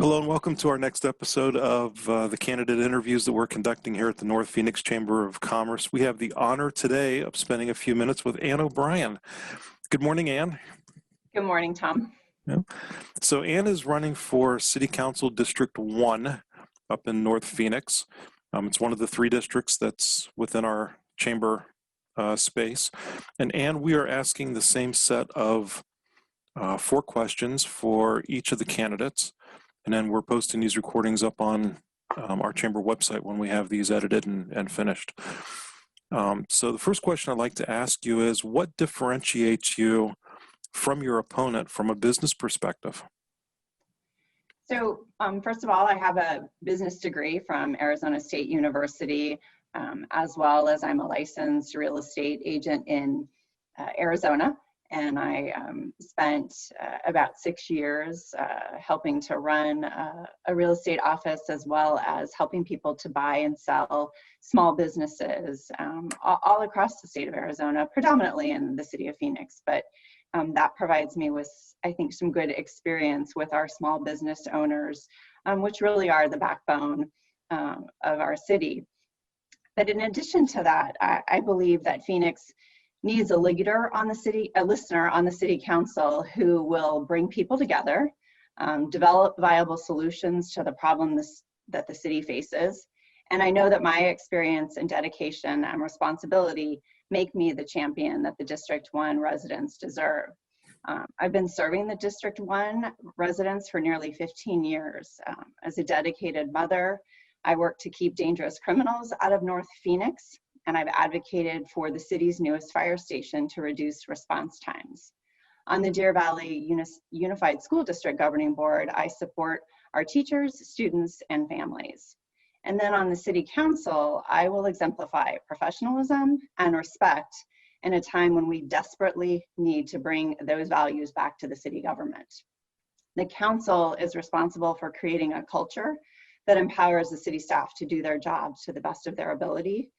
Hello and welcome to our next episode of the candidate interviews that we're conducting here at the North Phoenix Chamber of Commerce. We have the honor today of spending a few minutes with Ann O'Brien. Good morning, Ann. Good morning, Tom. Yeah. So Ann is running for City Council District 1 up in North Phoenix. It's one of the three districts that's within our chamber space. And Ann, we are asking the same set of 4 questions for each of the candidates. And then we're posting these recordings up on our chamber website when we have these edited and finished. So the first question I'd like to ask you is, what differentiates you from your opponent from a business perspective? So first of all, I have a business degree from Arizona State University, as well as I'm a licensed real estate agent in Arizona. And I spent about 6 years helping to run a real estate office, as well as helping people to buy and sell small businesses all across the state of Arizona, predominantly in the city of Phoenix. But that provides me with, I think, some good experience with our small business owners, which really are the backbone of our city. But in addition to that, I believe that Phoenix needs a listener on the city council who will bring people together, develop viable solutions to the problems that the city faces. And I know that my experience and dedication and responsibility make me the champion that the District 1 residents deserve. I've been serving the District 1 residents for nearly 15 years. As a dedicated mother, I work to keep dangerous criminals out of North Phoenix, and I've advocated for the city's newest fire station to reduce response times. On the Deer Valley Unified School District Governing Board, I support our teachers, students, and families. And then on the City Council, I will exemplify professionalism and respect in a time when we desperately need to bring those values back to the city government. The Council is responsible for creating a culture that empowers the city staff to do their jobs to the best of their ability.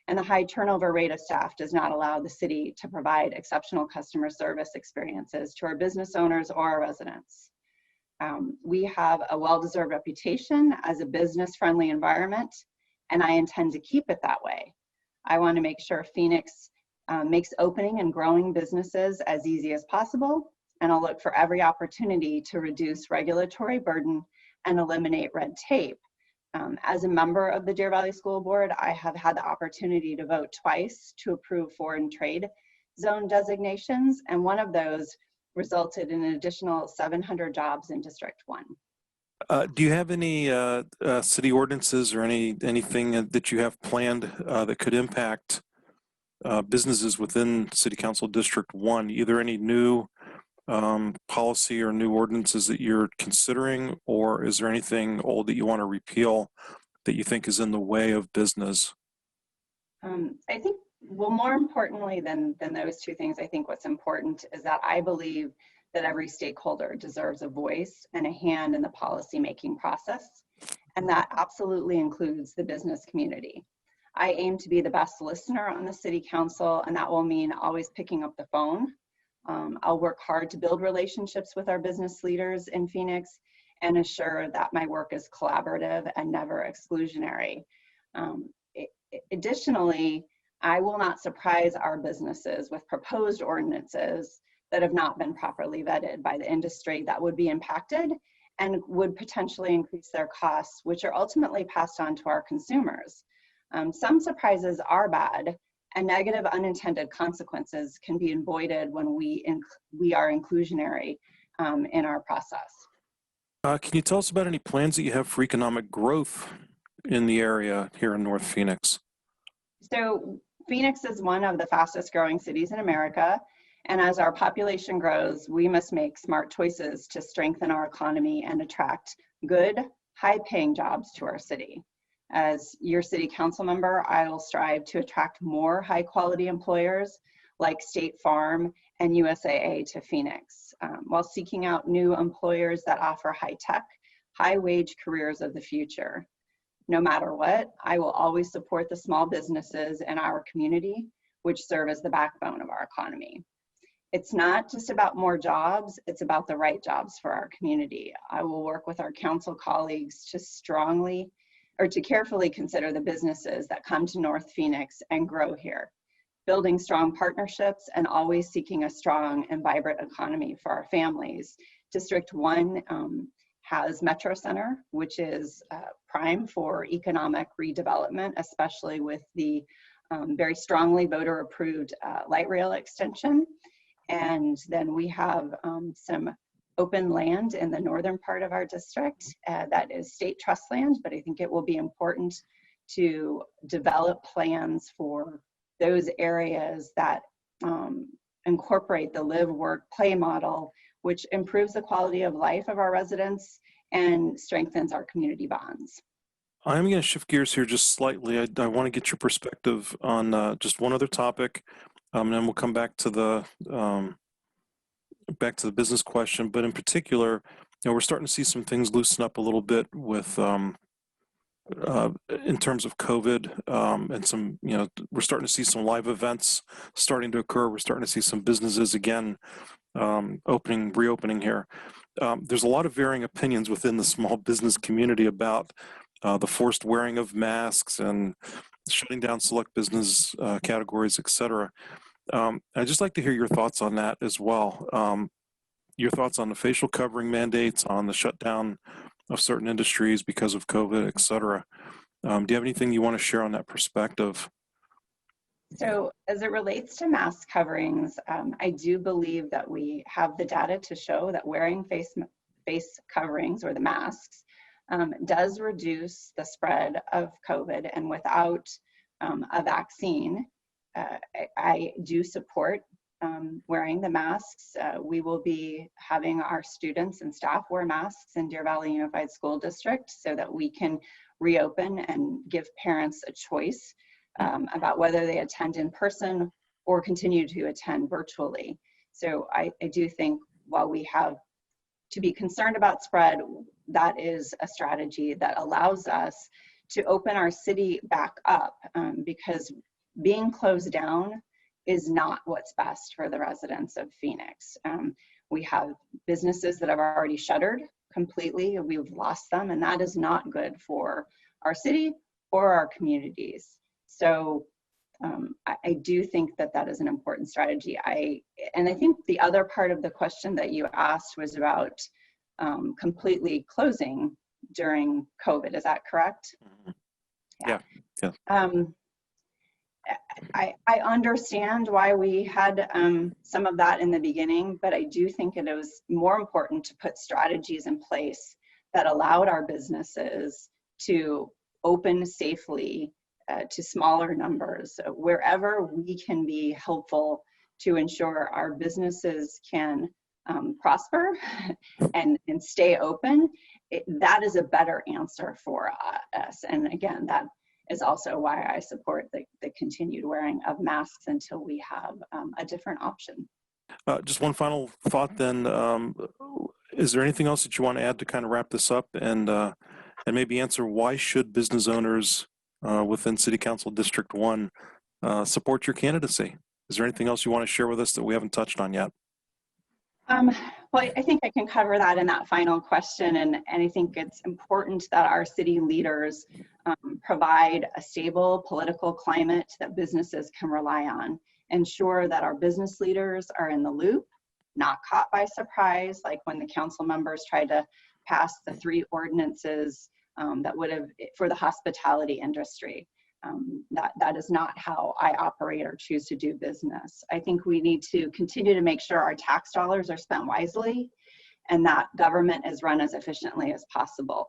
And the high turnover rate of staff does not allow the city to provide exceptional customer service experiences to our business owners or our residents. We have a well-deserved reputation as a business-friendly environment, and I intend to keep it that way. I want to make sure Phoenix makes opening and growing businesses as easy as possible, and I'll look for every opportunity to reduce regulatory burden and eliminate red tape. As a member of the Deer Valley School Board, I have had the opportunity to vote twice to approve foreign trade zone designations, and one of those resulted in an additional 700 jobs in District 1. Do you have any city ordinances or anything that you have planned that could impact businesses within City Council District 1, either any new policy or new ordinances that you're considering, or is there anything old that you want to repeal that you think is in the way of business? I think, well, more importantly than those two things, I think what's important is that I believe that every stakeholder deserves a voice and a hand in the policy-making process, and that absolutely includes the business community. I aim to be the best listener on the City Council, and that will mean always picking up the phone. I'll work hard to build relationships with our business leaders in Phoenix and assure that my work is collaborative and never exclusionary. Additionally, I will not surprise our businesses with proposed ordinances that have not been properly vetted by the industry that would be impacted and would potentially increase their costs, which are ultimately passed on to our consumers. Some surprises are bad, and negative unintended consequences can be avoided when we are inclusionary in our process. Can you tell us about any plans that you have for economic growth in the area here in North Phoenix? So Phoenix is one of the fastest growing cities in America, and as our population grows, we must make smart choices to strengthen our economy and attract good, high-paying jobs to our city. As your city council member, I will strive to attract more high-quality employers like State Farm and USAA to Phoenix, while seeking out new employers that offer high-tech, high-wage careers of the future. No matter what, I will always support the small businesses in our community, which serve as the backbone of our economy. it's not just about more jobs, it's about the right jobs for our community. I will work with our council colleagues to carefully consider the businesses that come to North Phoenix and grow here, building strong partnerships and always seeking a strong and vibrant economy for our families. District 1 has Metro Center, which is prime for economic redevelopment, especially with the very strongly voter-approved light rail extension. And then we have some open land in the northern part of our district that is state trust land, but I think it will be important to develop plans for those areas that incorporate the live, work, play model, which improves the quality of life of our residents and strengthens our community bonds. I'm going to shift gears here just slightly. I want to get your perspective on just one other topic, and then we'll come back to the business question. But in particular, we're starting to see some things loosen up a little bit with in terms of COVID, and some, we're starting to see some live events starting to occur. We're starting to see some businesses again reopening here. There's a lot of varying opinions within the small business community about the forced wearing of masks and shutting down select business categories, et cetera. I'd just like to hear your thoughts on that as well. Your thoughts on the facial covering mandates, on the shutdown of certain industries because of COVID, et cetera. Do you have anything you want to share on that perspective? So as it relates to mask coverings, I do believe that we have the data to show that wearing face coverings or the masks does reduce the spread of COVID, and without a vaccine, I do support wearing the masks. We will be having our students and staff wear masks in Deer Valley Unified School District so that we can reopen and give parents a choice about whether they attend in person or continue to attend virtually. So I do think while we have to be concerned about spread, that is a strategy that allows us to open our city back up, because being closed down is not what's best for the residents of Phoenix. We have businesses that have already shuttered completely. We've lost them, and that is not good for our city or our communities. So I do think that that is an important strategy. And I think the other part of the question that you asked was about completely closing during COVID. Is that correct? Yeah. I understand why we had some of that in the beginning, but I do think it was more important to put strategies in place that allowed our businesses to open safely to smaller numbers, wherever we can be helpful to ensure our businesses can prosper and stay open. That is a better answer for us. And again, that is also why I support the continued wearing of masks until we have a different option. Just one final thought then. Is there anything else that you want to add to kind of wrap this up and maybe answer why should business owners within City Council District 1 support your candidacy? Is there anything else you want to share with us that we haven't touched on yet? Well, I think I can cover that in that final question, and I think it's important that our city leaders provide a stable political climate that businesses can rely on. Ensure that our business leaders are in the loop, not caught by surprise, like when the council members tried to pass the 3 ordinances that would have, for the hospitality industry. That is not how I operate or choose to do business. I think we need to continue to make sure our tax dollars are spent wisely and that government is run as efficiently as possible.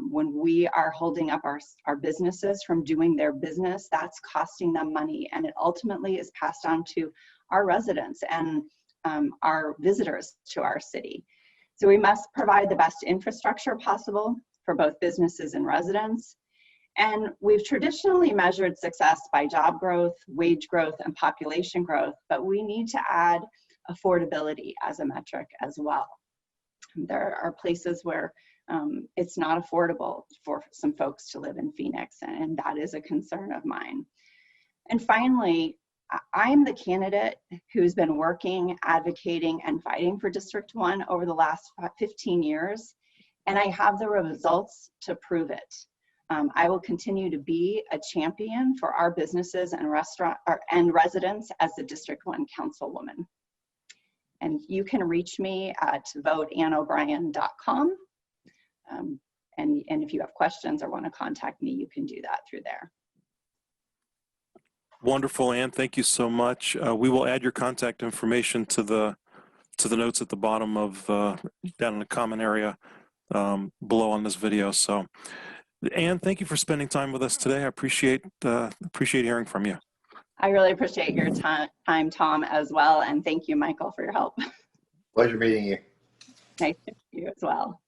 When we are holding up our businesses from doing their business, that's costing them money, and it ultimately is passed on to our residents and our visitors to our city. So we must provide the best infrastructure possible for both businesses and residents. And we've traditionally measured success by job growth, wage growth, and population growth, but we need to add affordability as a metric as well. There are places where it's not affordable for some folks to live in Phoenix, and that is a concern of mine. And finally, I'm the candidate who's been working, advocating, and fighting for District 1 over the last 15 years, and I have the results to prove it. I will continue to be a champion for our businesses and residents as the District 1 Councilwoman. And you can reach me at voteannobrien.com. And if you have questions or want to contact me, you can do that through there. Wonderful, Ann. Thank you so much. We will add your contact information to the notes at the bottom of down in the comment area below on this video. So, Ann, thank you for spending time with us today. I appreciate hearing from you. I really appreciate your time, Tom, as well, and thank you, Michael, for your help. Pleasure meeting you. Nice to meet you as well.